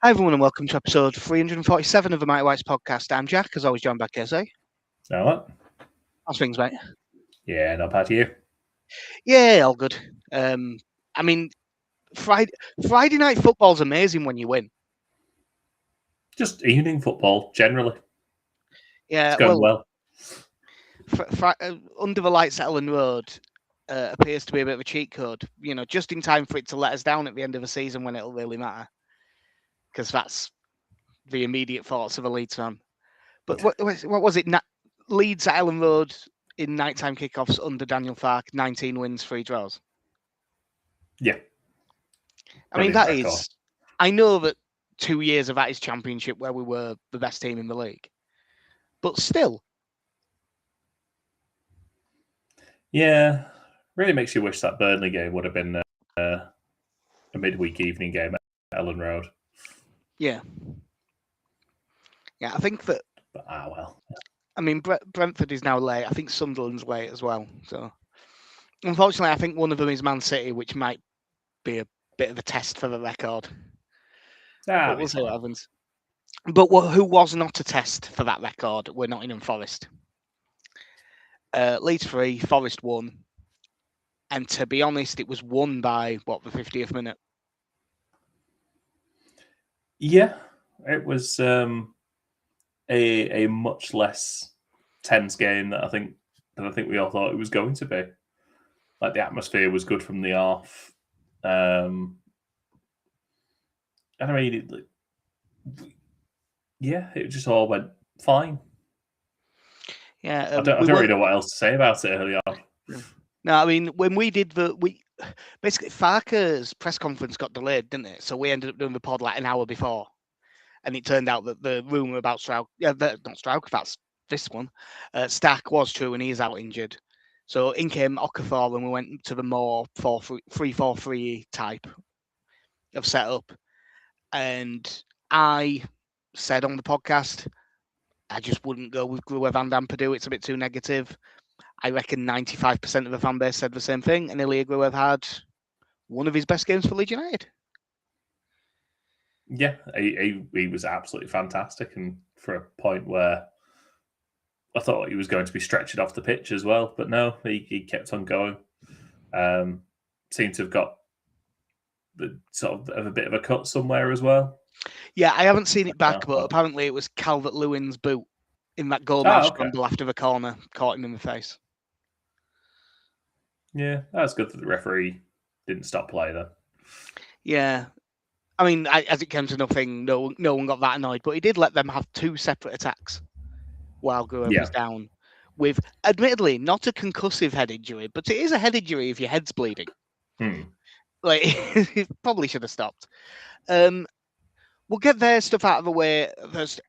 Hi everyone and welcome to episode 347 of the Mighty Whites podcast. I'm Jack, as always joined by Kese. Now what? How's things, mate? Yeah, not bad to you. Yeah, all good. I mean, Friday night football's amazing when you win. Just evening football generally. It's Yeah, going well, well. under the lights at Ellen Road appears to be a bit of a cheat code. You know, just in time for it to let us down at the end of the season when it'll really matter, because that's the immediate thoughts of a Leeds fan. But what was it? Leeds at Ellen Road in nighttime kickoffs under Daniel Farke, 19 wins, 3 draws. Yeah. I mean, Brilliant that record. is. I know that 2 years of that is Championship where we were the best team in the league, but still. Yeah, really makes you wish that Burnley game would have been a midweek evening game at Ellen Road. Yeah. Yeah, I think that. But well. I mean, Brentford is now late. I think Sunderland's late as well. So, unfortunately, I think one of them is Man City, which might be a bit of a test for the record. But we'll see what happens. But who was not a test for that record were Nottingham Forest. Leeds 3, Forest 1. And to be honest, it was won by, the 50th minute? Yeah, it was a much less tense game than I think we all thought it was going to be. Like, the atmosphere was good from the off. And I mean, it just all went fine. Yeah, I don't really know what else to say about it early on. No, I mean, when we did basically Farke's press conference got delayed, didn't it? So we ended up doing the pod like an hour before, and it turned out that the rumor about Struijk, not Struijk, that's this one, Stack was true, and he is out injured. So in came Okafor, and we went to the more 3-4-3 type of setup, and I said on the podcast, I just wouldn't go with Gruwer Van Dampadu. It's a bit too negative. I reckon 95% of the fan base said the same thing, and Ilya Gruev had one of his best games for Leeds United. Yeah, he was absolutely fantastic, and for a point where I thought he was going to be stretched off the pitch as well, but no, he kept on going. Seemed to have got the sort of a bit of a cut somewhere as well. Yeah, I haven't seen it back, but apparently it was Calvert-Lewin's boot in that goal scramble after the corner caught him in the face. Yeah, that's good that the referee didn't stop play then. Yeah. I mean, as it came to nothing, no one got that annoyed, but he did let them have 2 separate attacks while Gruev was down, with, admittedly, not a concussive head injury, but it is a head injury if your head's bleeding. Like, it probably should have stopped. We'll get their stuff out of the way first.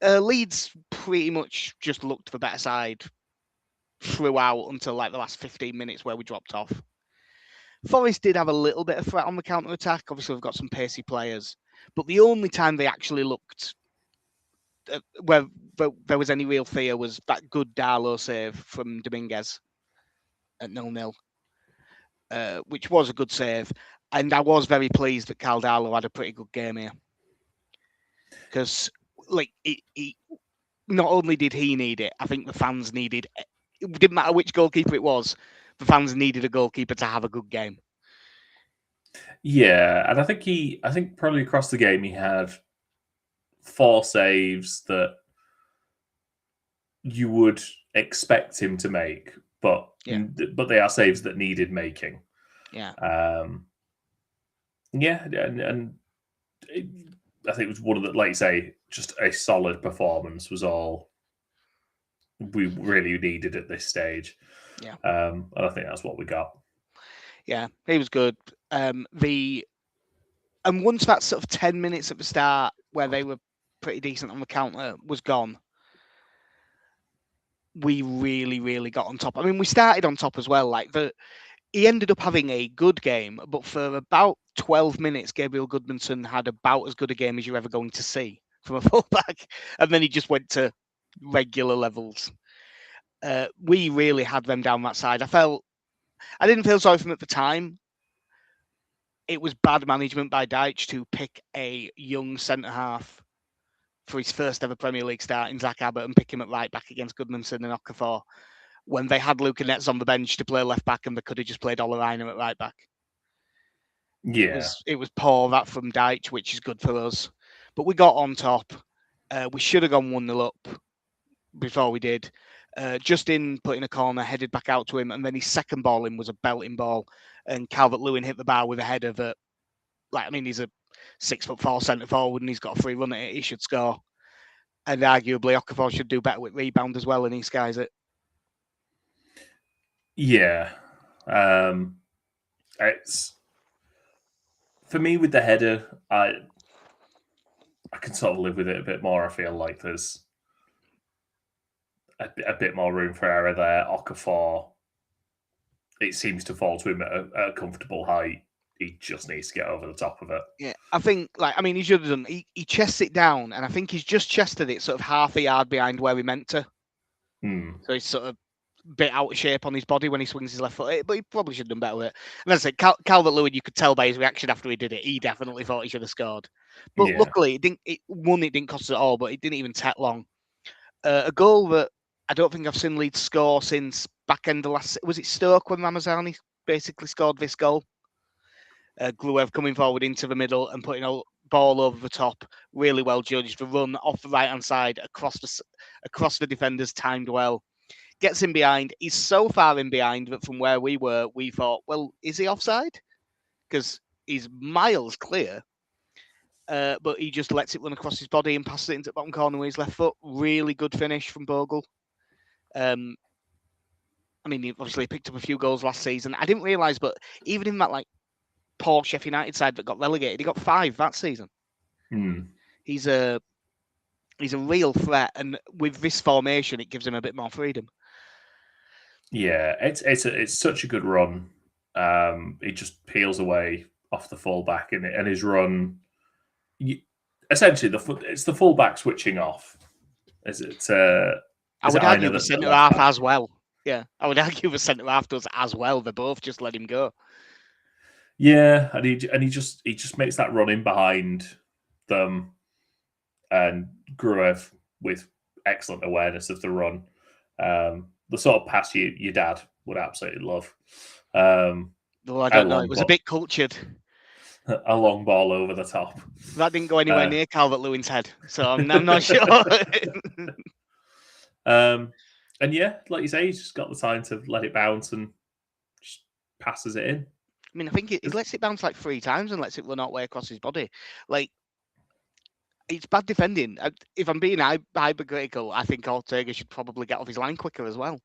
Leeds pretty much just looked the better side throughout until like the last 15 minutes where we dropped off. Forest did have a little bit of threat on the counter-attack. Obviously, we've got some pacey players. But the only time they actually looked where there was any real fear was that good Darlow save from Dominguez at 0-0, which was a good save. And I was very pleased that Cal Darlow had a pretty good game here. Because, like, he not only did he need it, I think the fans needed it. It didn't matter which goalkeeper it was, the fans needed a goalkeeper to have a good game. Yeah, and I think probably across the game he had 4 saves that you would expect him to make, but they are saves that needed making. Yeah. And I think it was one of the, like you say, just a solid performance was all we really needed at this stage. Yeah. And I think that's what we got. Yeah, he was good. And once that sort of 10 minutes at the start where they were pretty decent on the counter was gone, we really, really got on top. I mean, we started on top as well. He ended up having a good game, but for about 12 minutes, Gabriel Goodmanson had about as good a game as you're ever going to see from a fullback. And then he just went to regular levels. We really had them down that side. I didn't feel sorry for him at the time, it was bad management by Dyche to pick a young centre half for his first ever Premier League start in Zach Abbott and pick him at right back against Goodmanson and Okafor when they had Luca Netz on the bench to play left back and they could have just played Olerainer at right back. Yeah. It was poor that from Dyche, which is good for us. But we got on top. We should have gone 1-0 up before we did. Justin put in a corner, headed back out to him, and then his second ball in was a belting ball, and Calvert-Lewin hit the bar with a header that, he's a 6'4" centre forward, and he's got a free run at it. He should score, and arguably Okafor should do better with rebound as well, and he skies it. Yeah, it's for me with the header. I can sort of live with it a bit more. I feel like there's a bit more room for error there. Okafor, it seems to fall to him at a comfortable height. He just needs to get over the top of it. Yeah, I think, he should have done. He chests it down, and I think he's just chested it sort of half a yard behind where he meant to. So he's sort of a bit out of shape on his body when he swings his left foot, but he probably should have done better with it. And as I said, Calvert-Lewin, you could tell by his reaction after he did it, he definitely thought he should have scored. But luckily, it didn't cost us at all, but it didn't even take long. A goal that I don't think I've seen Leeds score since back end of last. Was it Stoke when Ramazani basically scored this goal? Gruev coming forward into the middle and putting a ball over the top, really well judged. The run off the right hand side across the defenders, timed well. Gets in behind. He's so far in behind that from where we were, we thought, well, is he offside? Because he's miles clear. But he just lets it run across his body and passes it into the bottom corner with his left foot. Really good finish from Bogle. He obviously picked up a few goals last season. I didn't realise, but even in that poor Sheffield United side that got relegated, he got 5 that season. He's a real threat, and with this formation, it gives him a bit more freedom. Yeah, it's such a good run. He just peels away off the fullback, and his run. Essentially, it's the fullback switching off. I would argue the centre half as well. Yeah, I would argue the centre half does as well. They both just let him go. Yeah, and he just makes that run in behind them, and Gruev with excellent awareness of the run. The sort of pass your dad would absolutely love. Well, I don't know. It was a bit cultured. A long ball over the top. That didn't go anywhere near Calvert-Lewin's head, so I'm not sure. And yeah, like you say, he's just got the time to let it bounce and just passes it in. I think he lets it bounce 3 times and lets it run all the way across his body. It's bad defending. If I'm being hypercritical, I think Ortega should probably get off his line quicker as well.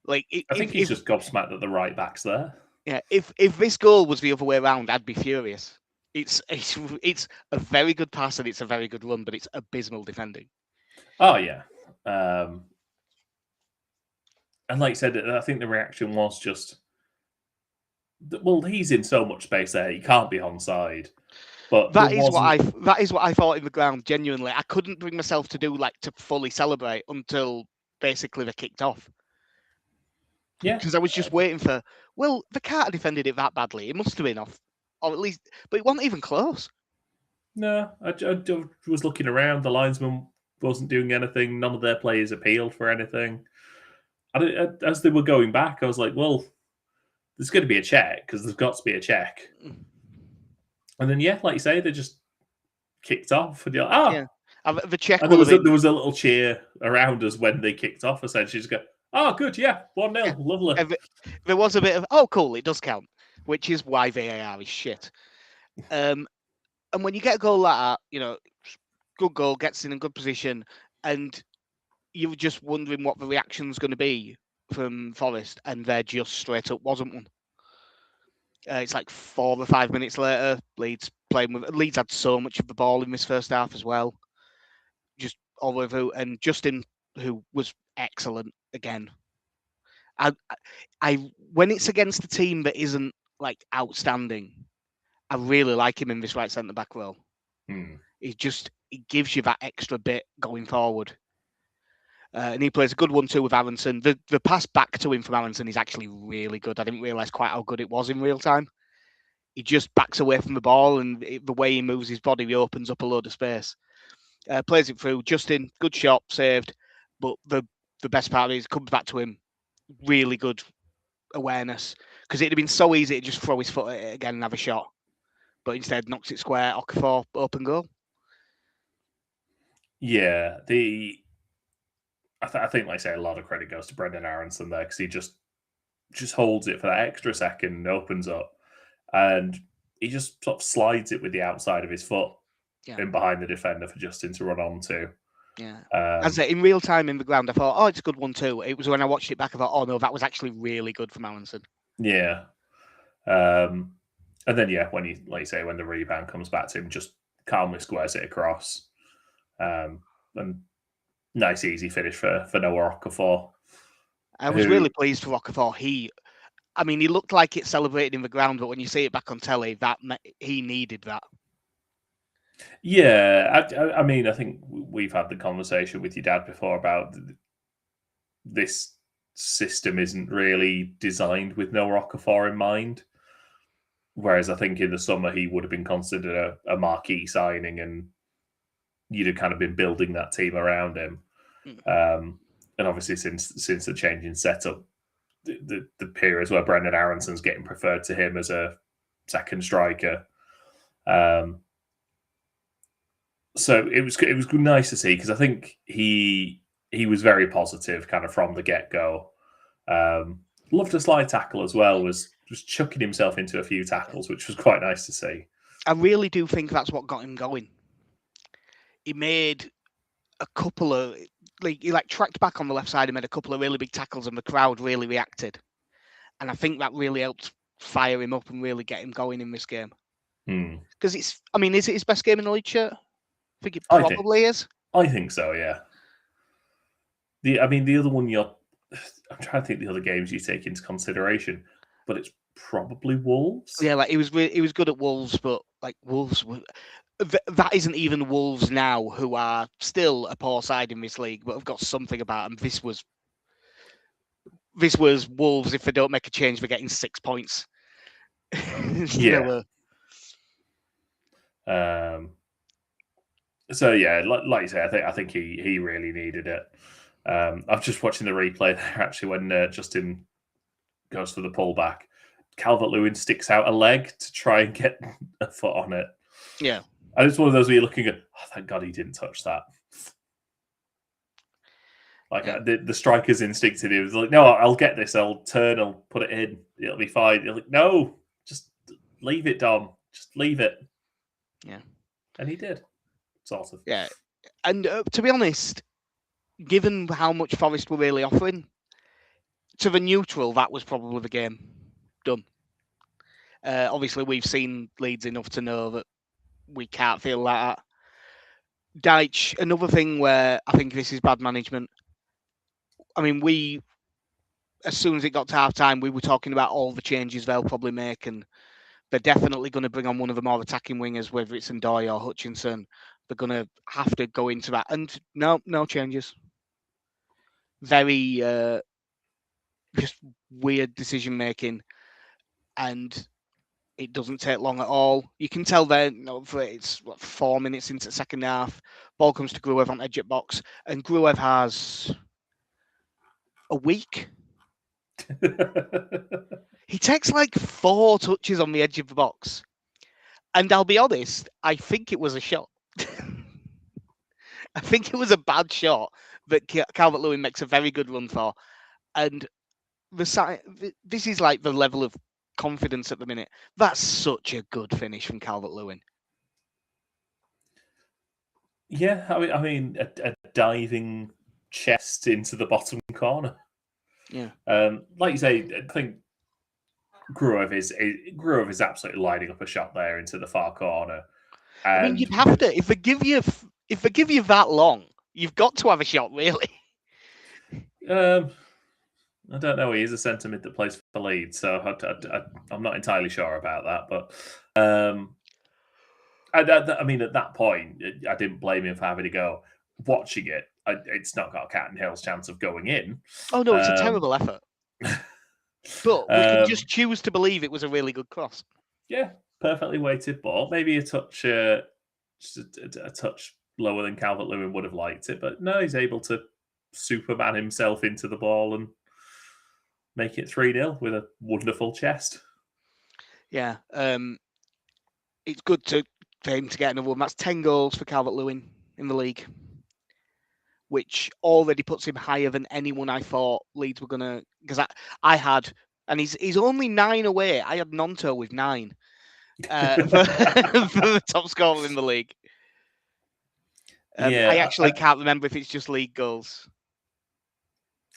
I think he's just gobsmacked that the right back's there. Yeah, if this goal was the other way around, I'd be furious. It's a very good pass and it's a very good run, but it's abysmal defending. Oh yeah, and like you said, I think the reaction was just, well, he's in so much space there, he can't be onside. But that is what I thought in the ground. Genuinely, I couldn't bring myself to do to fully celebrate until basically they kicked off. Yeah, because I was just waiting for. Well, the can't have defended it that badly. It must have been off, or at least, but it wasn't even close. No, I was looking around. The linesman wasn't doing anything. None of their players appealed for anything. As they were going back, I was like, well, there's going to be a check because there's got to be a check. And then, yeah, like you say, they just kicked off. And you're like, yeah. The check. And there was a little cheer around us when they kicked off. Essentially, just go, oh, good, yeah, 1-0, yeah. Lovely. There was a bit of, oh, cool, it does count, which is why VAR is shit. And when you get a goal like that, good goal, gets in a good position, and you're just wondering what the reaction's going to be from Forest, and there just straight up wasn't one. It's 4 or 5 minutes later, Leeds had so much of the ball in this first half as well. Just all the way through, and Justin, who was excellent again. I when it's against a team that isn't outstanding, I really like him in this right centre back role. He gives you that extra bit going forward. And he plays a good one too with Aronson. The pass back to him from Aronson is actually really good. I didn't realise quite how good it was in real time. he just backs away from the ball, and the way he moves his body, he opens up a load of space. Plays it through. Justin, good shot, saved. But the best part of it is it comes back to him. Really good awareness, because it'd have been so easy to just throw his foot at it again and have a shot. But instead, knocks it square, Okafor, open goal. Yeah, I think, like I say, a lot of credit goes to Brendan Aronson there, because he just holds it for that extra second and opens up, and he just sort of slides it with the outside of his foot in behind the defender for Justin to run onto. Yeah. As I say, in real time in the ground, I thought, oh, it's a good one too. It was when I watched it back, I thought, oh no, that was actually really good from Aronson. Yeah. And then, yeah, when he, like you say, when the rebound comes back to him, just calmly squares it across. And nice, easy finish for Noah Okafor. I was really pleased for Okafor. He looked like it celebrated in the ground, but when you see it back on telly, he needed that. Yeah, I mean, I think we've had the conversation with your dad before about this system isn't really designed with Noah Okafor in mind. Whereas I think in the summer he would have been considered a marquee signing, and you'd have kind of been building that team around him. And obviously, since the change in setup, the periods where Brendan Aronson's getting preferred to him as a second striker. So it was nice to see, because I think he was very positive kind of from the get-go. Loved a slide tackle as well, was chucking himself into a few tackles, which was quite nice to see. I really do think that's what got him going. He made a couple of, he tracked back on the left side and made a couple of really big tackles, and the crowd really reacted. And I think that really helped fire him up and really get him going in this game. Because is it his best game in the league shirt? I think it probably is. I think so, yeah. The other one I'm trying to think the other games you take into consideration, but it's probably Wolves. Yeah, he was good at Wolves, but Wolves, that isn't even Wolves now, who are still a poor side in this league, but have got something about them. This was Wolves. If they don't make a change, they're getting 6 points. Yeah. So yeah, like you say, I think he really needed it. I'm just watching the replay there, actually, when Justin goes for the pullback. Calvert-Lewin sticks out a leg to try and get a foot on it. Yeah. And it's one of those where you're looking at, oh, thank God he didn't touch that. The striker's instinctive. He was like, no, I'll get this. I'll turn, I'll put it in. It'll be fine. You're like, no, just leave it, Dom. Just leave it. Yeah. And he did. Sort of. Yeah. And to be honest, given how much Forest were really offering, to the neutral, that was probably the game done. Obviously, we've seen Leeds enough to know that we can't feel like that. Deitch, another thing where I think this is bad management. As soon as it got to half time, we were talking about all the changes they'll probably make, and they're definitely going to bring on one of the more attacking wingers, whether it's Ndoye or Hutchinson. They're going to have to go into that. And no changes. Very just weird decision making, and it doesn't take long at all. You can tell then, it's 4 minutes into the second half. Ball comes to Gruev on edge of box, and Gruev has a week. He takes 4 touches on the edge of the box, and I'll be honest, I think it was a shot. I think it was a bad shot that Calvert-Lewin makes a very good run for, and this is the level of confidence at the minute. That's such a good finish from Calvert-Lewin. Yeah, I mean a diving chest into the bottom corner. Yeah. Like you say, I think Gruev is absolutely lining up a shot there into the far corner. And you'd have to, if they give you that long, you've got to have a shot, really. I don't know. He is a centre mid that plays for Leeds, so I'm not entirely sure about that. But I mean, at that point, I didn't blame him for having to go. Watching it, it's not got a cat and hill's chance of going in. Oh no, it's a terrible effort. But we can just choose to believe it was a really good cross. Yeah, perfectly weighted ball, maybe a touch, just a touch lower than Calvert-Lewin would have liked it, but no, he's able to Superman himself into the ball and make it 3-0 with a wonderful chest. Yeah, it's good for him to get another one. That's 10 goals for Calvert-Lewin in the league, which already puts him higher than anyone I thought Leeds were gonna. Because I had, and he's only 9 away. I had Nonto with 9 for, for the top scorer in the league. I actually can't remember if it's just league goals.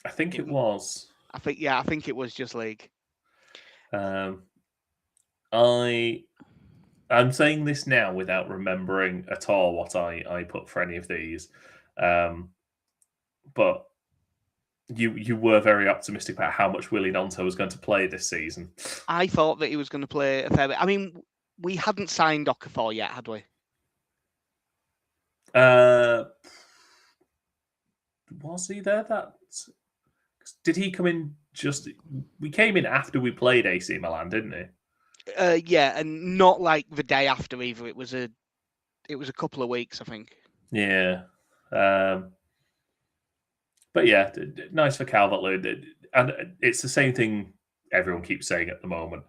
I think it was. I think it was just league. I'm saying this now without remembering at all what I put for any of these, but you were very optimistic about how much Willie Gnonto was going to play this season. I thought that he was going to play a fair bit. I mean, we hadn't signed Okafor yet, had we? Was he there? Did he come in just? We came in after we played AC Milan, didn't he? Yeah, and not like the day after either. It was a couple of weeks, I think. Yeah. But yeah, nice for Calvert-Lewin. And it's the same thing everyone keeps saying at the moment.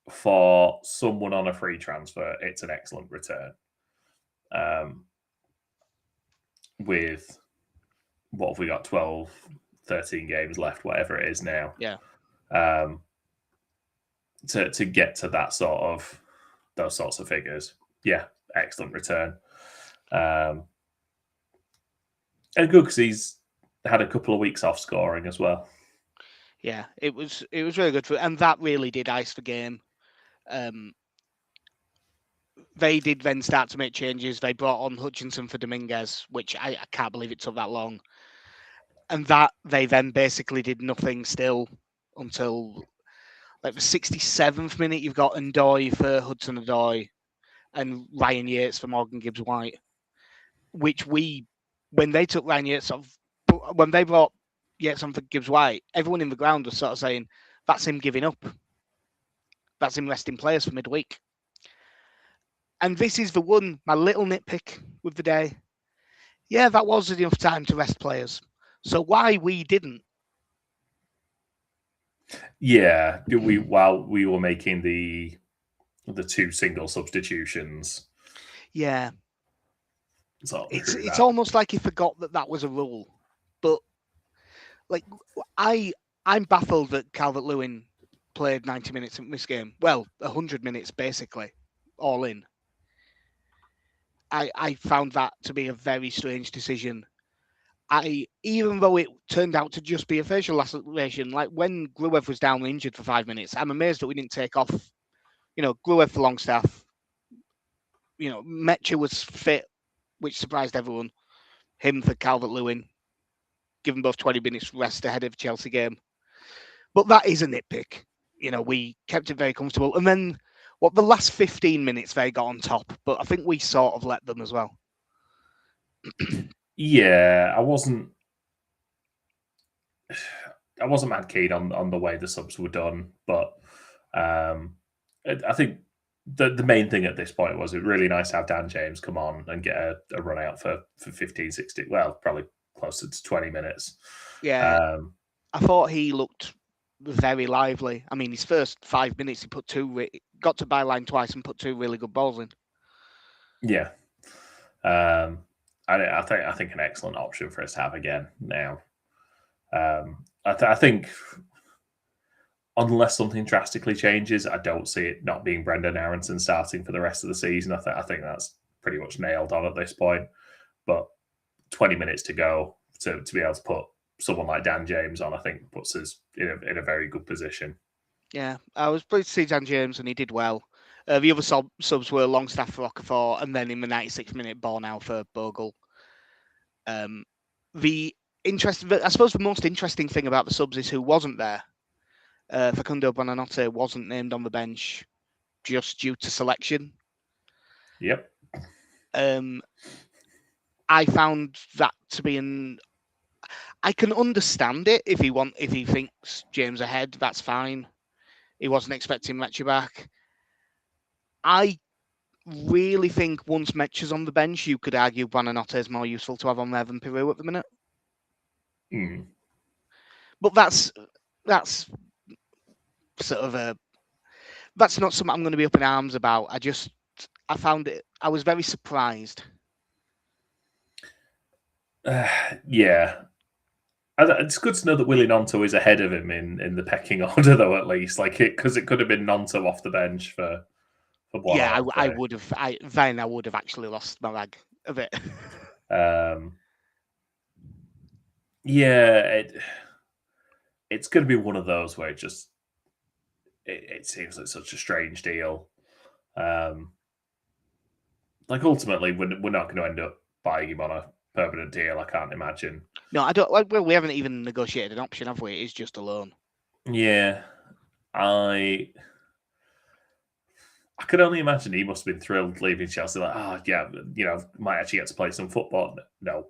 For someone on a free transfer, it's an excellent return. With what have we got? 12, 13 games left, whatever it is now. Yeah. To get to those sorts of figures, yeah, excellent return. And good because he's had a couple of weeks off scoring as well. Yeah, it was really good and that really did ice the game. They did then start to make changes. They brought on Hutchinson for Dominguez, which I can't believe it took that long. And that they then basically did nothing still until like the 67th minute. You've got Ndoye for Hudson-Odoi and Ryan Yates for Morgan Gibbs-White, which when they took Ryan Yates off, when they brought Yates on for Gibbs-White, everyone in the ground was sort of saying, that's him giving up. That's him resting players for midweek. And this is my little nitpick with the day. Yeah, that was enough time to rest players. So why we didn't? Yeah, while we were making the 2 single substitutions. Yeah. It's almost like he forgot that was a rule. But like I'm baffled that Calvert-Lewin played 90 minutes in this game. Well, 100 minutes basically, all in. I found that to be a very strange decision. Even though it turned out to just be a facial laceration, like when Gruev was down injured for 5 minutes, I'm amazed that we didn't take off, Gruev for Longstaff. Mecha was fit, which surprised everyone. Him for Calvert-Lewin, given both 20 minutes rest ahead of the Chelsea game. But that is a nitpick. We kept it very comfortable. And then, the last 15 minutes they got on top, but I think we sort of let them as well. Yeah, I wasn't mad keen on the way the subs were done, but I think the main thing at this point was it really nice to have Dan James come on and get a run out for 15, 16, well, probably closer to 20 minutes. Yeah, I thought he looked very lively. I mean, his first 5 minutes, he got to byline twice and put 2 really good balls in. Yeah. I think an excellent option for us to have again now. I think unless something drastically changes, I don't see it not being Brendan Aronson starting for the rest of the season. I think that's pretty much nailed on at this point. But 20 minutes to go to be able to put someone like Dan James on, I think puts us in a very good position. Yeah, I was pleased to see Dan James and he did well. The other subs were Longstaff for Okafor and then in the 96th minute, Bornau for Bogle. I suppose the most interesting thing about the subs is who wasn't there. Facundo Buonanotte wasn't named on the bench just due to selection. Yep. I found that to be I can understand it if he thinks James ahead, that's fine. He wasn't expecting Mecha back. I really think once Metch's on the bench, you could argue Buonanotte is more useful to have on there than Peru at the minute. But that's sort of that's not something I'm going to be up in arms about. I found it. I was very surprised. Yeah. It's good to know that Willie Nonto is ahead of him in the pecking order, though. At least, because it could have been Nonto off the bench for Buonanotte. Yeah, I would have. Then I would have actually lost my rag a bit. Yeah, it's going to be one of those where it seems like such a strange deal. Ultimately, we're not going to end up buying him on a permanent deal. I can't imagine. No, I don't. Well, we haven't even negotiated an option, have we? It's just a loan. Yeah, I could only imagine he must have been thrilled leaving Chelsea. Might actually get to play some football. No.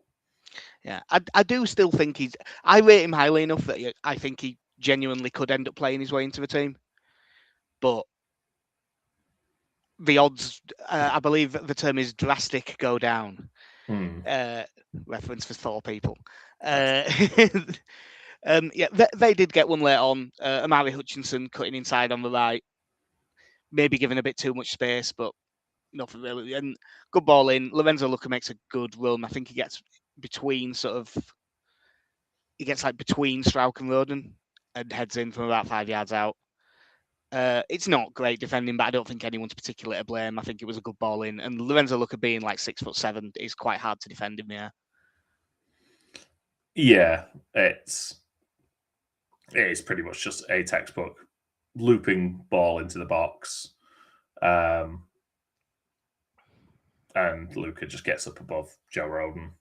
Yeah, I do still think I rate him highly enough that I think he genuinely could end up playing his way into the team. But the odds, I believe the term is drastic, go down. Reference for 4 people. They did get one late on. Amari Hutchinson cutting inside on the right, maybe giving a bit too much space, but nothing really. And good ball in. Lorenzo Luca makes a good run. I think he gets between between Strauch and Roden and heads in from about 5 yards out. It's not great defending, but I don't think anyone's particularly to blame. I think it was a good ball in, and Lorenzo Luca being 6'7" is quite hard to defend in the air. Yeah, it is pretty much just a textbook looping ball into the box, and Luca just gets up above Joe Roden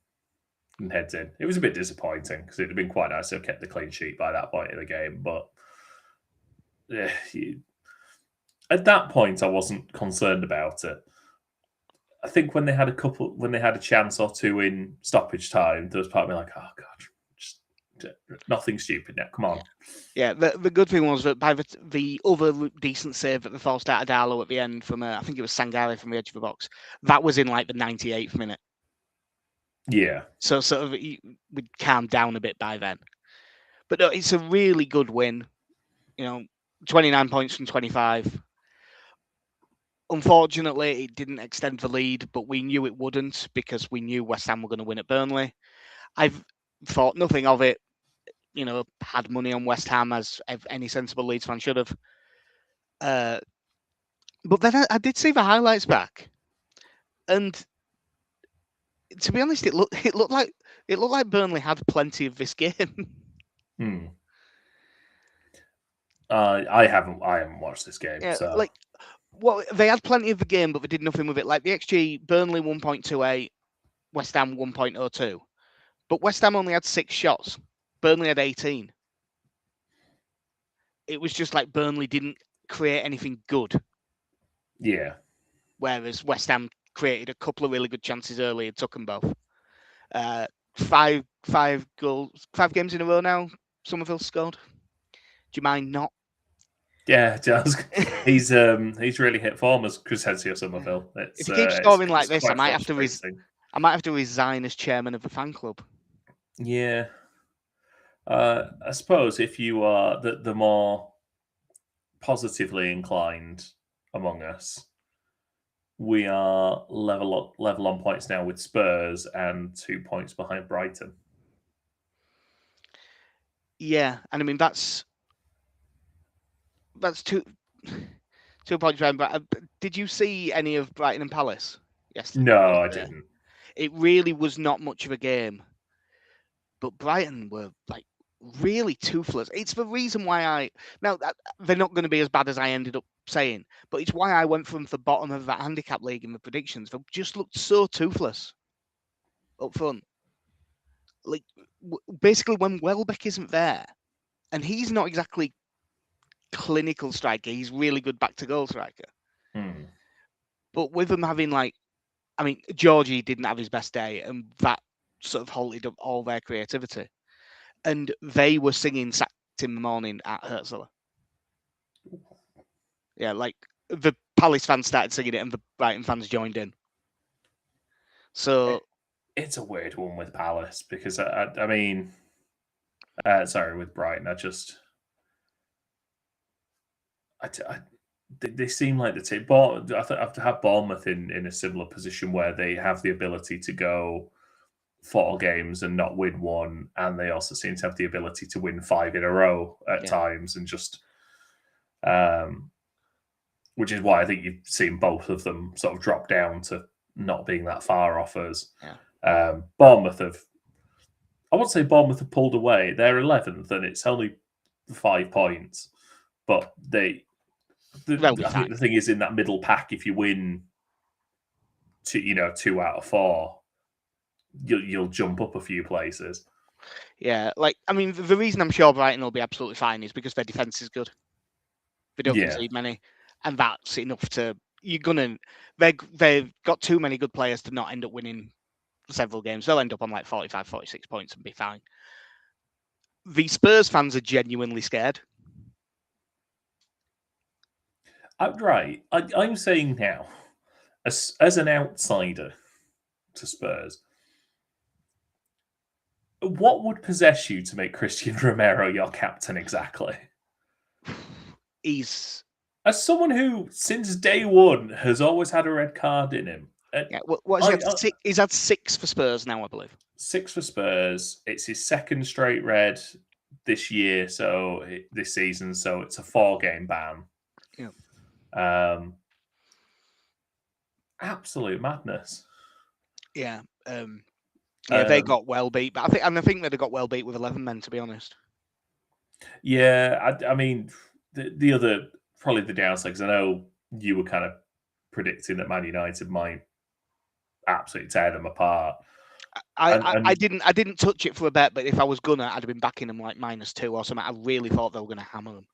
and heads in. It was a bit disappointing because it'd have been quite nice to have kept the clean sheet by that point in the game, but at that point I wasn't concerned about it. I think when they had a chance or two in stoppage time, there was part of me like, oh god, just nothing stupid now. Come on. Yeah, the good thing was that by the other decent save that the forced out of Darlow at the end from I think it was Sangare from the edge of the box, that was in the 98th minute. Yeah. So sort of we'd calmed down a bit by then. But no, it's a really good win. 29 points from 25. Unfortunately, it didn't extend the lead, but we knew it wouldn't because we knew West Ham were going to win at Burnley. I've thought nothing of it. Had money on West Ham as any sensible Leeds fan should have. But then I did see the highlights back, and to be honest, it looked like Burnley had plenty of this game. I haven't watched this game. Yeah, so they had plenty of the game, but they did nothing with it. Like the XG, Burnley 1.28, West Ham 1.02, but West Ham only had 6 shots. Burnley had 18. It was just like Burnley didn't create anything good. Yeah. Whereas West Ham created a couple of really good chances early and took them both. 5 goals, 5 games in a row now. Somerville scored. Do you mind not? Yeah, he's really hit form as Crescencio Somerville. If he keeps scoring like this, I might have to resign as chairman of the fan club. Yeah. I suppose if you are the more positively inclined among us, we are level on points now with Spurs and 2 points behind Brighton. Yeah, and I mean that's 2 points behind. But did you see any of Brighton and Palace yesterday? No, I didn't. It really was not much of a game, but Brighton were really toothless. It's the reason why they're not going to be as bad as I ended up saying, but it's why I went from the bottom of that handicap league in the predictions. They just looked so toothless up front. Basically, when Welbeck isn't there, and he's not exactly clinical striker, he's really good back to goal striker. But with them having Georgie didn't have his best day, and that sort of halted up all their creativity. And they were singing "Sacked in the Morning" at Herzl. Yeah, the Palace fans started singing it and the Brighton fans joined in. So it's a weird one with Palace because I mean, sorry, with Brighton, they seem like the team. I've had Bournemouth in a similar position where they have the ability to go 4 games and not win one, and they also seem to have the ability to win 5 in a row at times, and just which is why I think you've seen both of them sort of drop down to not being that far off us. Bournemouth I won't say Bournemouth have pulled away. They're 11th, and it's only 5 points, but I think the thing is, in that middle pack, if you win 2 out of 4, you'll jump up a few places. Yeah, I mean, the reason I'm sure Brighton will be absolutely fine is because their defence is good. They don't concede many, and that's enough to. They've got too many good players to not end up winning several games. They'll end up on like 45, 46 points and be fine. The Spurs fans are genuinely scared. Right. I'm saying now, as an outsider to Spurs, what would possess you to make Christian Romero your captain exactly? He's... As someone who, since day one, has always had a red card in him. He's had 6 for Spurs now, I believe. 6 for Spurs. It's his 2nd straight red this year, this season, so it's a 4-game ban. Yeah. Absolute madness. Yeah. They got well beat, but I think they'd have got well beat with 11 men, to be honest. Yeah, I mean, the other, probably the downside, because I know you were kind of predicting that Man United might absolutely tear them apart. I didn't touch it for a bet, but if I was gonna, I'd have been backing them like -2 or something. I really thought they were going to hammer them.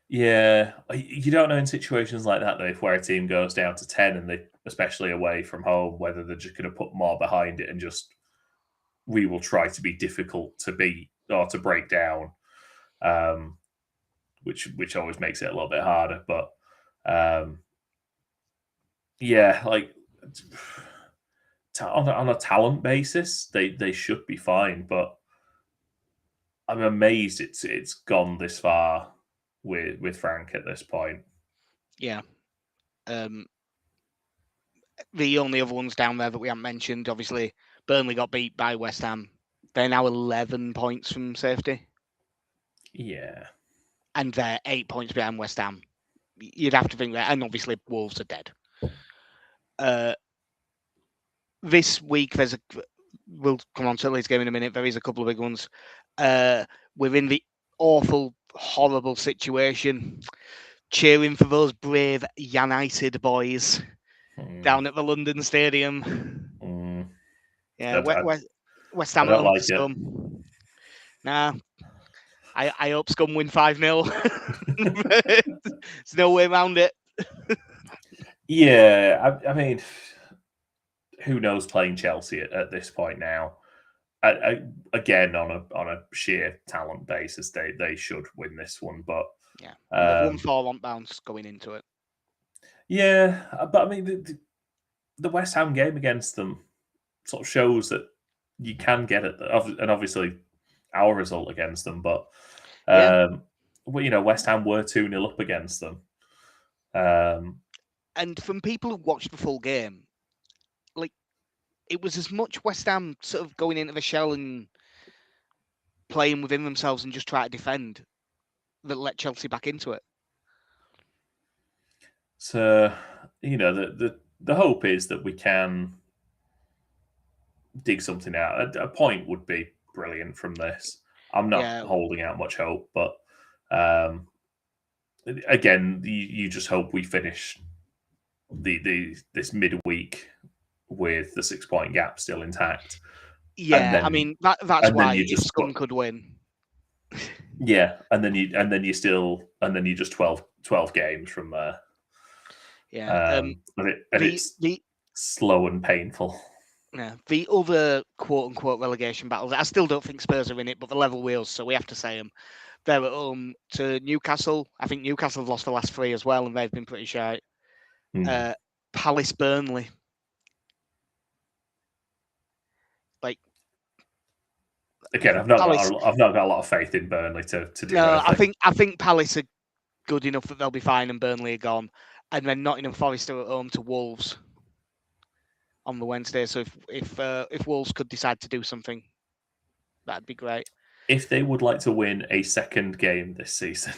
Yeah, you don't know in situations like that, though, if where a team goes down to 10 and they, especially away from home, whether they're just going to put more behind it and just, we will try to be difficult to beat or to break down, which always makes it a little bit harder. But yeah, like on a talent basis, they should be fine. But I'm amazed it's gone this far with Frank at this point. Yeah. The only other ones down there that we haven't mentioned, obviously, Burnley got beat by West Ham. They're now 11 points from safety. Yeah. And they're 8 points behind West Ham. You'd have to think that, and obviously Wolves are dead. This week, we'll come on to the Leeds game in a minute. There is a couple of big ones. We're in the awful, horrible situation, cheering for those brave United boys down at the London Stadium. Yeah, West Ham at home for Scum. Nah, I hope Scum win 5-0. There's no way around it. Yeah, I mean, who knows playing Chelsea at this point now? Again, on a sheer talent basis, they should win this one. But yeah, they've won 4 on bounce going into it. Yeah, but I mean, the West Ham game against them sort of shows that you can get it, and obviously our result against them. But West Ham were 2-0 up against them. And from people who watched the full game, like, it was as much West Ham sort of going into the shell and playing within themselves and just try to defend that let Chelsea back into it. So, the hope is that we can dig something out. A point would be brilliant from this. I'm not holding out much hope, but again, you just hope we finish this midweek with the 6-point gap still intact. Yeah, then, I mean that's why if Scum could win. Yeah, and then you just 12 games from there. Yeah, it's slow and painful. Yeah, the other quote unquote relegation battles. I still don't think Spurs are in it, but the level wheels, so we have to say them. They're at home to Newcastle. I think Newcastle have lost the last 3 as well, and they've been pretty shite. Palace, Burnley. Like again, I've not Palace. got a lot of faith in Burnley to do No, anything. I think Palace are good enough that they'll be fine, and Burnley are gone. And then Nottingham Forest are at home to Wolves on the Wednesday. So if Wolves could decide to do something, that'd be great. If they would like to win a second game this season,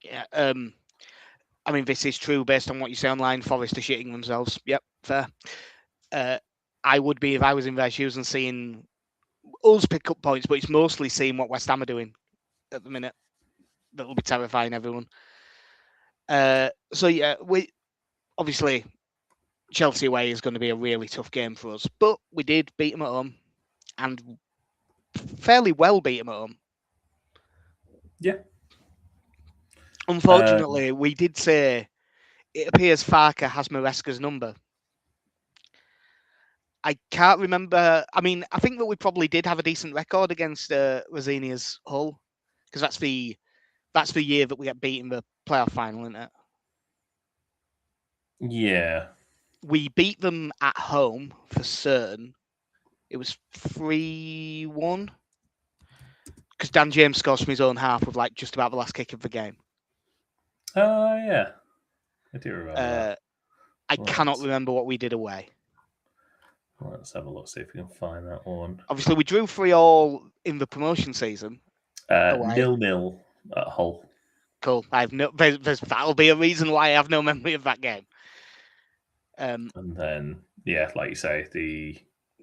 yeah. I mean, this is true based on what you say online. Forest are shitting themselves. Yep, fair. I would be if I was in their shoes and seeing us pick up points, but it's mostly seeing what West Ham are doing at the minute. That will be terrifying everyone. So yeah, we obviously Chelsea away is going to be a really tough game for us, but we did beat them at home and fairly well beat them at home. Yeah. Unfortunately, we did say it appears Farke has Maresca's number. I can't remember. I mean, I think that we probably did have a decent record against Rosinia's Hull, because that's the year that we get beat in the playoff final, isn't it? Yeah. We beat them at home for certain. It was 3-1. Because Dan James scores from his own half with like just about the last kick of the game. Oh, yeah. I do remember that. I cannot remember what we did away. Let's have a look, see if we can find that one. Obviously, we drew 3-3 in the promotion season. 0-0 at Hull. Cool. I have no. That'll be a reason why I have no memory of that game. And then, yeah, like you say,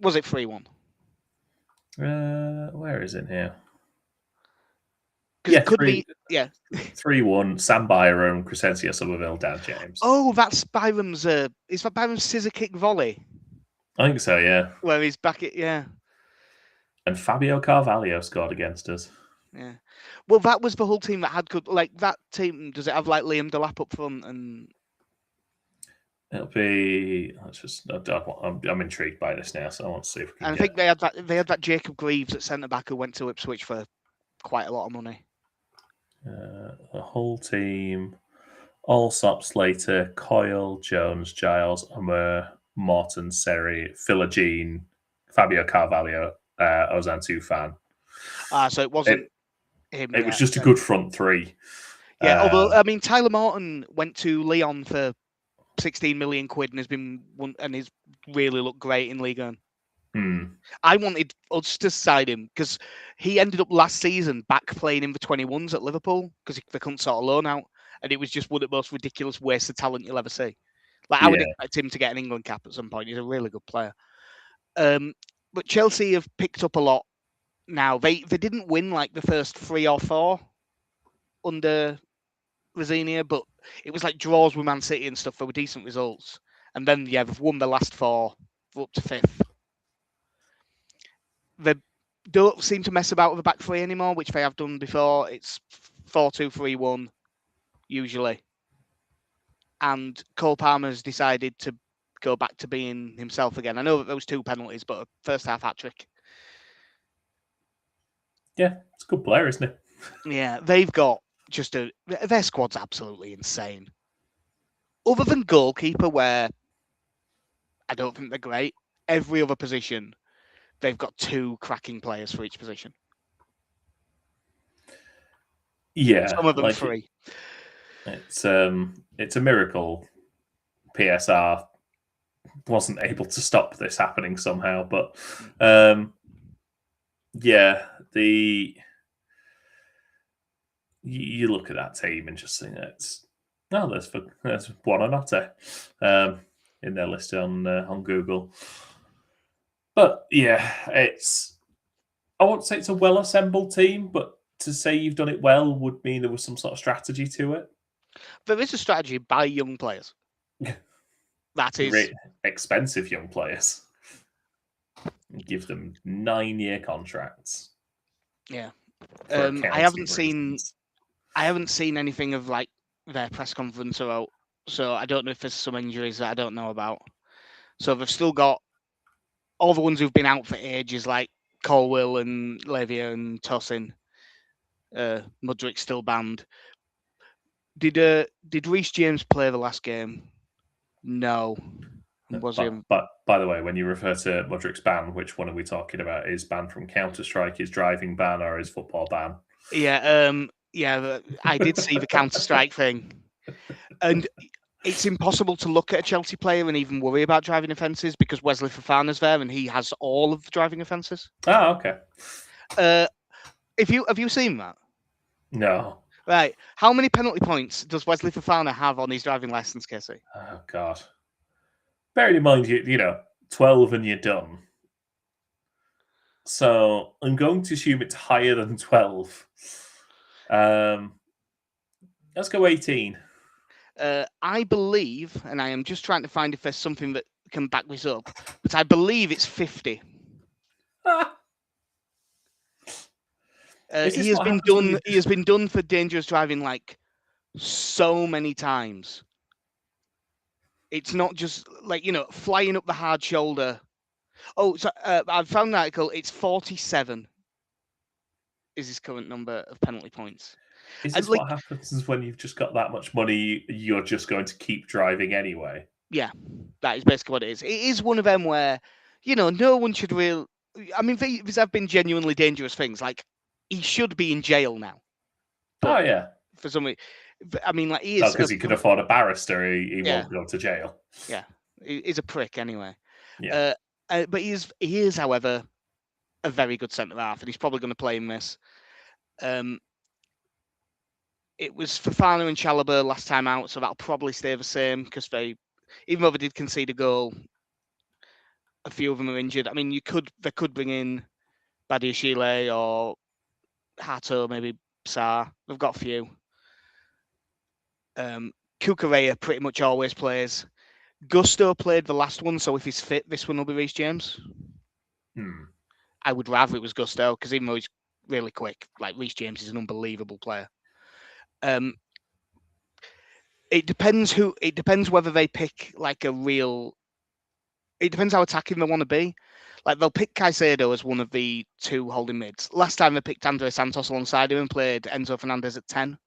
was it 3-1? Where is it here? Because it could be, yeah. 3-1, Sam Byram, Crescencio Somerville, Dan James. Oh, that's Byram's. Is that Byram's scissor kick volley? I think so, yeah. Where he's back at, yeah. And Fabio Carvalho scored against us. Yeah. Well, that was the whole team that had good. Like that team, does it have like Liam Delap up front and? It'll be. I'm intrigued by this now, so I want to see if we can. And I think they had that Jacob Greaves at centre back who went to Ipswich for quite a lot of money. The whole team: Allsop, Slater, Coyle, Jones, Giles, Amur, Morton, Seri, Philogene, Fabio Carvalho, Ozan Tufan. So it wasn't him. It was just a good front three. Yeah, although I mean Tyler Morton went to Lyon for 16 million quid and he's really looked great in Ligue 1. I wanted us to sign him because he ended up last season back playing in the 21s at Liverpool because they couldn't sort of loan out, and it was just one of the most ridiculous wastes of talent you'll ever see. Like I would expect him to get an England cap at some point. He's a really good player. But Chelsea have picked up a lot now. They didn't win like the first 3 or 4 under Rosinia, but it was like draws with Man City and stuff. There were decent results, and then they've won the last 4, up to 5th. They don't seem to mess about with the back 3 anymore, which they have done before. It's 4-2-3-1 usually, and Cole Palmer's decided to go back to being himself again. I know that there was 2 penalties, but a first half hat trick. Yeah, it's a good player, isn't it? Yeah, they've got their squad's absolutely insane. Other than goalkeeper, where I don't think they're great, every other position, they've got 2 cracking players for each position. Yeah. Some of them 3. It's a miracle PSR wasn't able to stop this happening somehow, but yeah, you look at that team and just think there's Buonanotte in their list on Google. But yeah, I won't say it's a well-assembled team, but to say you've done it well would mean there was some sort of strategy to it. There is a strategy by young players. That is expensive young players. Give them 9-year contracts. Yeah. I haven't seen anything of like their press conference or so I don't know if there's some injuries that I don't know about. So they've still got all the ones who've been out for ages, like Colwill and Levia and Tosin. Mudrik's still banned. Did Reece James play the last game? No. Was he? But by the way, when you refer to Mudrik's ban, which one are we talking about? Is ban from Counter-Strike, his driving ban, or his football ban? Yeah, I did see the Counter-Strike thing. And it's impossible to look at a Chelsea player and even worry about driving offences because Wesley Fofana's there and he has all of the driving offences. Oh, okay. Have you seen that? No. Right. How many penalty points does Wesley Fofana have on his driving licence, Casey? Oh, God. Bearing in mind, 12 and you're done. So I'm going to assume it's higher than 12. Let's go 18. I believe, and I am just trying to find if there's something that can back this up, but I believe it's 50. He has been done for dangerous driving like so many times. It's not just like flying up the hard shoulder. Oh, so I've found an article. It's 47. Is his current number of penalty points? Is this what happens when you've just got that much money? You're just going to keep driving anyway. Yeah, that is basically what it is. It is one of them where no one should really. I mean, these have been genuinely dangerous things. Like he should be in jail now. But yeah. For some reason, I mean, like he is because he could afford a barrister. He won't go to jail. Yeah, he's a prick anyway. Yeah. But he is, however, a very good centre half, and he's probably going to play in this. It was Fofana and Chalobah last time out, so that'll probably stay the same because even though they did concede a goal, a few of them are injured. I mean, they could bring in Badiashile or Hato, maybe Sarr. They've got a few. Kukureya pretty much always plays. Gusto played the last one, so if he's fit, this one will be Reece James. I would rather it was Gusto because even though he's really quick, like Reece James is an unbelievable player. It depends whether they pick like a real. It depends how attacking they want to be. Like they'll pick Caicedo as one of the two holding mids. Last time they picked Andre Santos alongside him and played Enzo Fernandez at 10.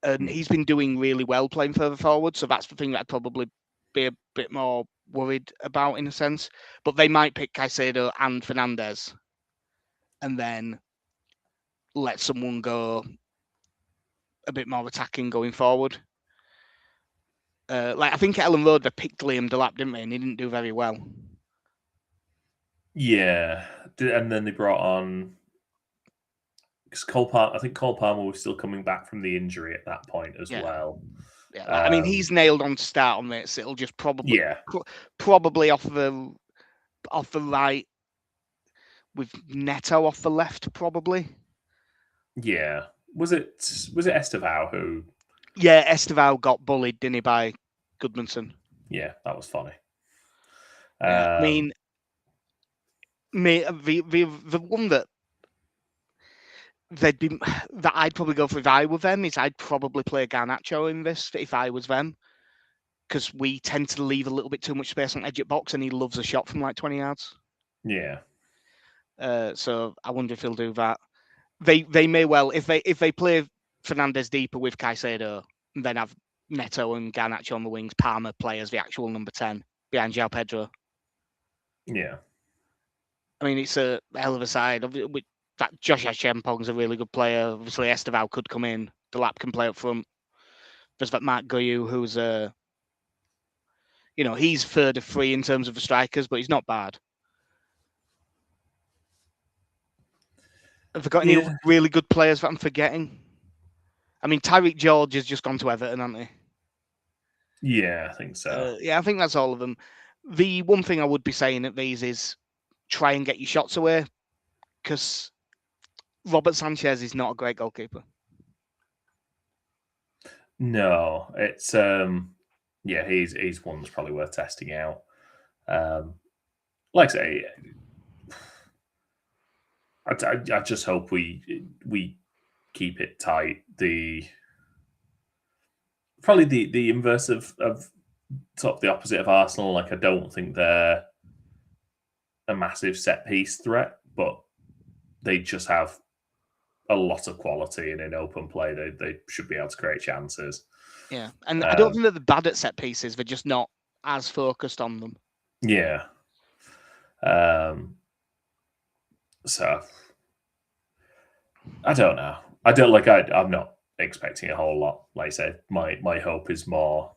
And he's been doing really well playing further forward. So that's the thing that I'd probably be a bit more worried about in a sense. But they might pick Caicedo and Fernandez and then let someone go a bit more attacking going forward. I think at Ellen Road they picked Liam Delap, didn't they? And he didn't do very well. Yeah, and then they brought on because I think Cole Palmer was still coming back from the injury at that point as well. Yeah, I mean he's nailed on to start on this. It'll just probably off the right with Neto off the left, probably. Yeah, was it Estevao who? Yeah, Estevao got bullied, didn't he, by Goodmanson? Yeah, that was funny. I mean, the one that I'd probably go for if I were them is I'd probably play Garnacho in this if I was them, because we tend to leave a little bit too much space on edge at box, and he loves a shot from like 20 yards. Yeah. So I wonder if he'll do that. They may well if they play Fernandez deeper with Caicedo and then have Neto and Garnacho on the wings, Palmer play as the actual number 10 behind João Pedro. Yeah. I mean, it's a hell of a side. That Josh Achampong's a really good player. Obviously, Estevao could come in. Delap can play up front. There's that Mark Guyu, who's he's third of three in terms of the strikers, but he's not bad. Have they got any other really good players that I'm forgetting? I mean, Tyreek George has just gone to Everton, hasn't he? Yeah, I think so. I think that's all of them. The one thing I would be saying at these is try and get your shots away, because Robert Sanchez is not a great goalkeeper. No, it's he's one that's probably worth testing out. Like I say, I just hope we keep it tight. Probably the inverse of sort of the opposite of Arsenal. Like I don't think they're a massive set piece threat, but they just have a lot of quality, and in open play, they should be able to create chances. Yeah, and I don't think that they're bad at set pieces. They're just not as focused on them. Yeah. So I don't know. I don't like. I'm not expecting a whole lot. Like I said, my hope is more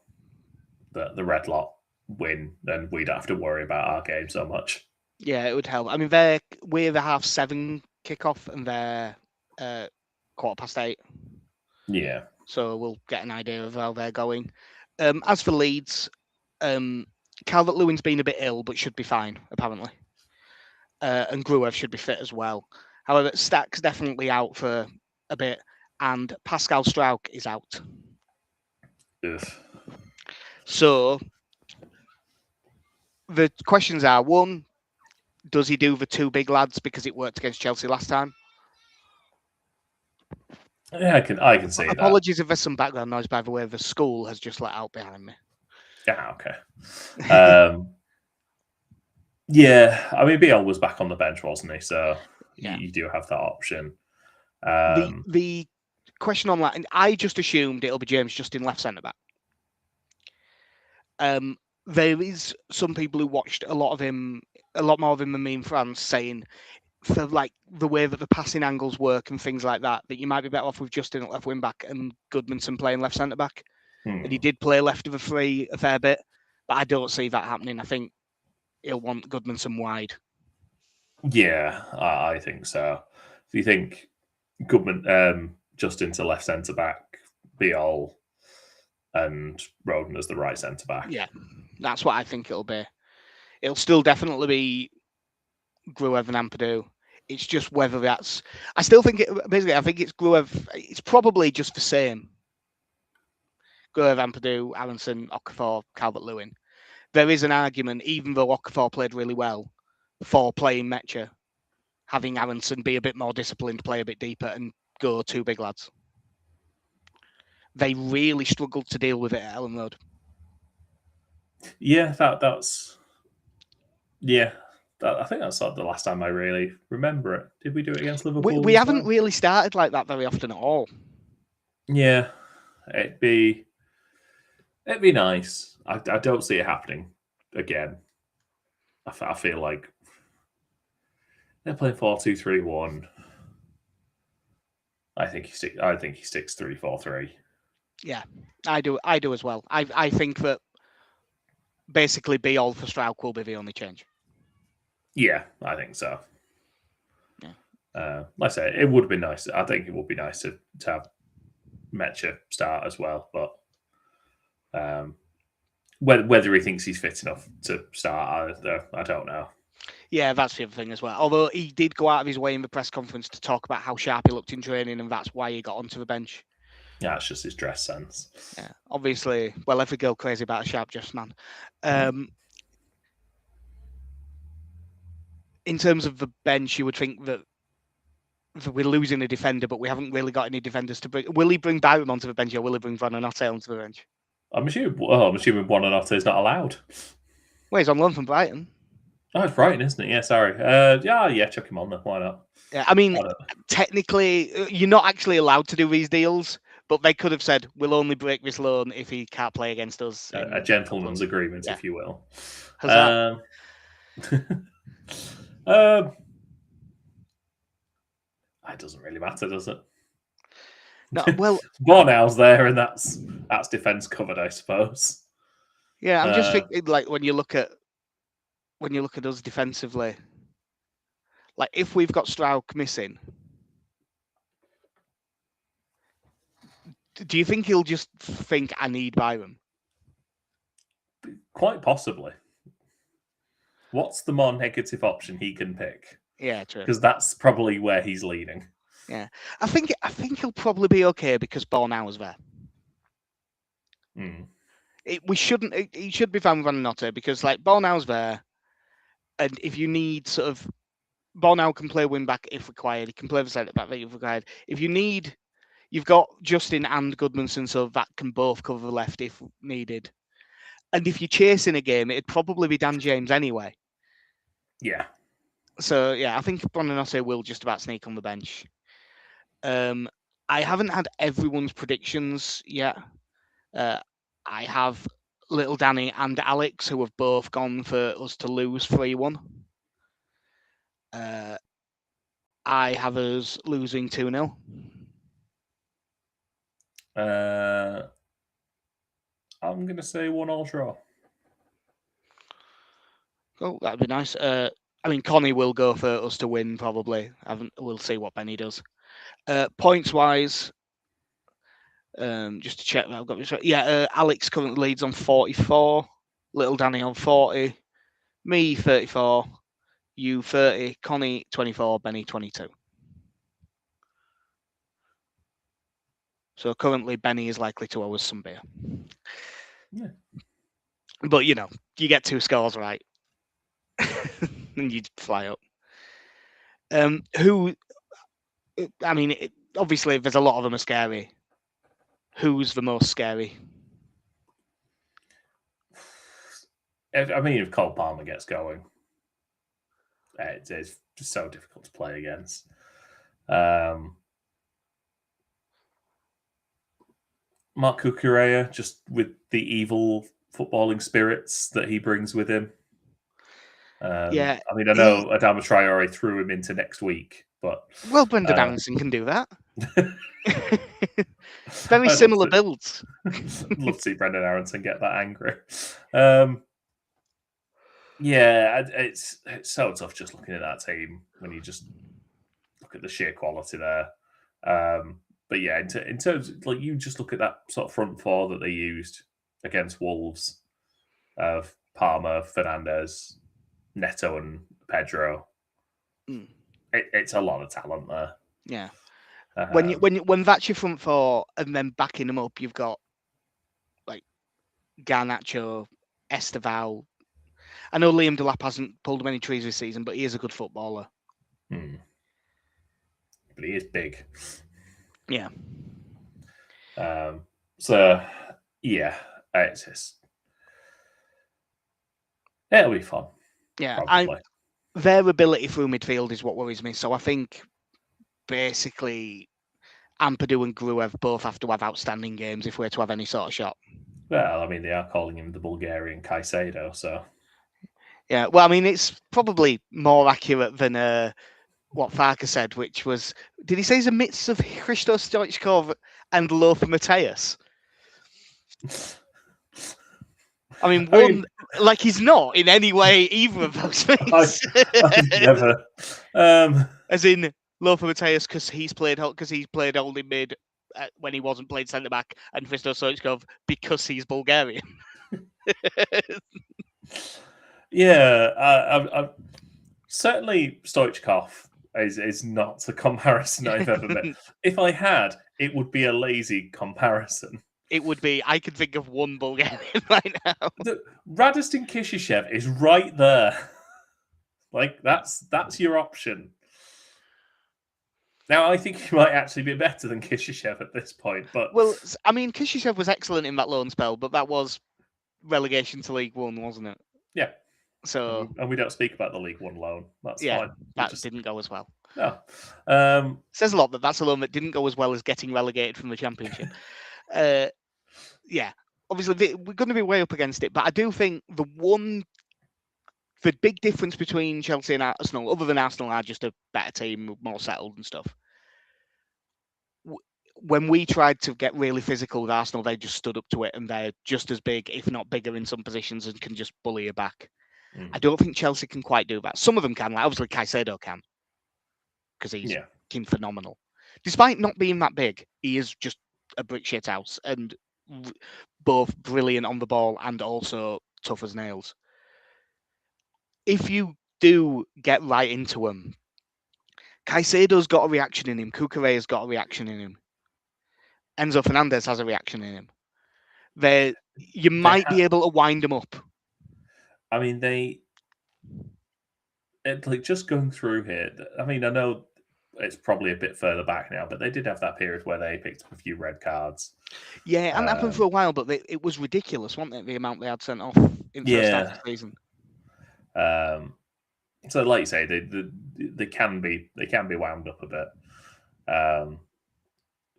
that the red lot win, and we don't have to worry about our game so much. Yeah, it would help. I mean, we're the 7:30 kickoff, and they're 8:15. Yeah. So we'll get an idea of how they're going. As for Leeds, Calvert-Lewin's been a bit ill, but should be fine apparently. And Gruev should be fit as well. However, Stack's definitely out for a bit, and Pascal Struijk is out. Ugh. So the questions are: one, does he do the two big lads because it worked against Chelsea last time? Yeah, I can see that. Apologies if there's some background noise, by the way. The school has just let out behind me. Yeah, okay. Yeah, I mean, Biel was back on the bench, wasn't he? So you do have that option. The question on that, and I just assumed it'll be James Justin left centre back. There is some people who watched a lot more of him than me in France, saying for like the way that the passing angles work and things like that, that you might be better off with Justin at left wing back and Goodmanson playing left centre back. And he did play left of the three a fair bit, but I don't see that happening. I think he'll want Goodmanson wide. Yeah, I think so. If you think Justin to left centre back, Biol and Roden as the right centre back. Yeah, that's what I think it'll be. It'll still definitely be Gruev and Ampadu. It's just whether that's. I still think I think it's Gruev. It's probably just the same. Gruev, Ampadu, Aronson, Okafor, Calvert-Lewin. There is an argument, even though Okafor played really well, for playing Mecha, having Aronson be a bit more disciplined, play a bit deeper, and go two big lads. They really struggled to deal with it at Ellen Road. Yeah, that's. Yeah, I think that's the last time I really remember it. Did we do it against Liverpool? We haven't really started like that very often at all. Yeah, it'd be nice. I don't see it happening again. I feel like they're playing 4-2-3-1. I think he sticks 3-4-3. Yeah, I do as well. I think that basically Biol for Struijk will be the only change. Yeah, I think so. Yeah. Like I say, it would have been nice. I think it would be nice to have Mecha start as well, but whether he thinks he's fit enough to start, I don't know. Yeah, that's the other thing as well. Although he did go out of his way in the press conference to talk about how sharp he looked in training, and that's why he got onto the bench. Yeah, it's just his dress sense. Yeah, obviously. Well, every girl crazy about a sharp dressed man. In terms of the bench, you would think that we're losing a defender, but we haven't really got any defenders to bring. Will he bring Byram onto the bench, or will he bring Buonanotte onto the bench? I'm assuming Buonanotte is not allowed. Well, he's on loan from Brighton. Oh, it's Brighton, isn't it? Yeah, sorry. Yeah, chuck him on there. Why not? Yeah, I mean, technically, you're not actually allowed to do these deals, but they could have said, we'll only break this loan if he can't play against us. A gentleman's agreement, if you will. It doesn't really matter, does it? No, well, Bornau's there, and that's defense covered, I suppose. Yeah, I'm just thinking, like, when you look at us defensively, like if we've got Struijk missing, do you think he'll just think I need Byram? Quite possibly. What's the more negative option he can pick? Yeah, true. Because that's probably where he's leaning. Yeah, I think he'll probably be okay because Bornau's there. He should be fine with Buonanotte because like Bornau's there, and if you need sort of Bornau can play wing back if required. He can play the centre back if required. If you need, you've got Justin and Goodmanson, so that can both cover the left if needed. And if you're chasing a game, it'd probably be Dan James anyway. Yeah. So yeah, I think Buonanotte will just about sneak on the bench. I haven't had everyone's predictions yet. I have Little Danny and Alex, who have both gone for us to lose 3-1. I have us losing 2-0. I'm going to say 1-1 draw. Oh, that'd be nice. I mean, Connie will go for us to win, probably. We'll see what Benny does. Points-wise, just to check that I've got this right. Yeah, Alex currently leads on 44, Little Danny on 40, me 34, you 30, Connie 24, Benny 22. So currently Benny is likely to owe us some beer. Yeah. But, you get 2 scores right. and you fly up. Obviously, there's a lot of them are scary. Who's the most scary? I mean, if Cole Palmer gets going, it's just so difficult to play against. Mark Cucurella, just with the evil footballing spirits that he brings with him. Yeah. I mean, I know Adama Traore threw him into next week, but... Well, Brendan Aronson can do that. Very similar builds. Love to see Brendan Aronson get that angry. Yeah, it's so tough just looking at that team when you just look at the sheer quality there. But yeah, in terms of, you just look at that sort of front four that they used against Wolves of Palmer, Fernandez, Neto, and Pedro. It's a lot of talent there. Yeah. When that's your front four and then backing them up, you've got like Garnacho, Esteval. I know Liam Delap hasn't pulled many trees this season, but he is a good footballer. But he is big. Yeah. So yeah, it's just it'll be fun. Yeah, their ability through midfield is what worries me. So I think basically Ampadu and Gruev both have to have outstanding games if we're to have any sort of shot. Well, I mean, they are calling him the Bulgarian Caicedo, so... Yeah, well, I mean, it's probably more accurate than what Farker said, which was... Did he say he's a mix of Christos Stoichkov and Lothar Matthäus? I mean, like he's not in any way either of those things. I've never... As in Lothar Matthäus, because he played only mid when he wasn't playing centre back, and Christos Stoichkov because he's Bulgarian. Yeah, certainly Stoichkov is not a comparison I've ever met. If I had, it would be a lazy comparison. It would be. I could think of one Bulgarian right now. Radostin Kishishev is right there. Like that's your option. Now I think he might actually be better than Kishishev at this point. But I mean, Kishishev was excellent in that loan spell, but that was relegation to League One, wasn't it? Yeah. So and we don't speak about the League One loan. That's fine. That didn't go as well. No. Says a lot that's a loan that didn't go as well as getting relegated from the Championship. Yeah, obviously we're going to be way up against it, but I do think the big difference between Chelsea and Arsenal, other than Arsenal are just a better team, more settled and stuff. When we tried to get really physical with Arsenal, they just stood up to it, and they're just as big, if not bigger, in some positions and can just bully you back. I don't think Chelsea can quite do that. Some of them can, like obviously Caicedo can, because he's phenomenal. Despite not being that big, he is just a brick shit house and both brilliant on the ball and also tough as nails. If you do get right into him, Caicedo's got a reaction in him. Cucurella's got a reaction in him. Enzo Fernandez has a reaction in him. You might be able to wind them up. I mean, just going through here. I mean, I know it's probably a bit further back now, but they did have that period where they picked up a few red cards. Yeah, it hadn't happened for a while, but it was ridiculous, wasn't it? The amount they had sent off in the first half of the season. So, like you say, they can be wound up a bit.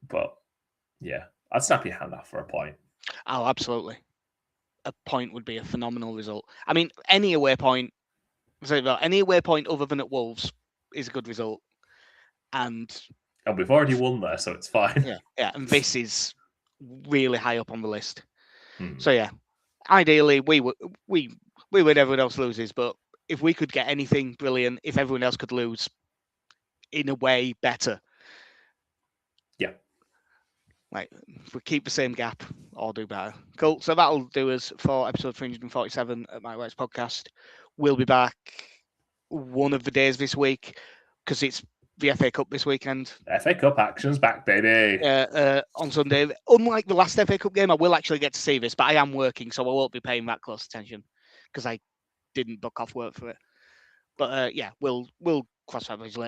But yeah, I'd snap your hand off for a point. Oh, absolutely. A point would be a phenomenal result. I mean, any away point other than at Wolves is a good result. And we've already won there, so it's fine. Yeah. And this is really high up on the list. Hmm. So yeah, ideally we win, everyone else loses. But if we could get anything brilliant, if everyone else could lose, in a way, better. Yeah. Like, if we keep the same gap or do better. Cool. So that'll do us for episode 347 at My Rights Podcast. We'll be back one of the days this week because it's the FA Cup this weekend. FA Cup action's back, baby. On Sunday. Unlike the last FA Cup game, I will actually get to see this, but I am working, so I won't be paying that close attention because I didn't book off work for it. But yeah, we'll cross that bridge later.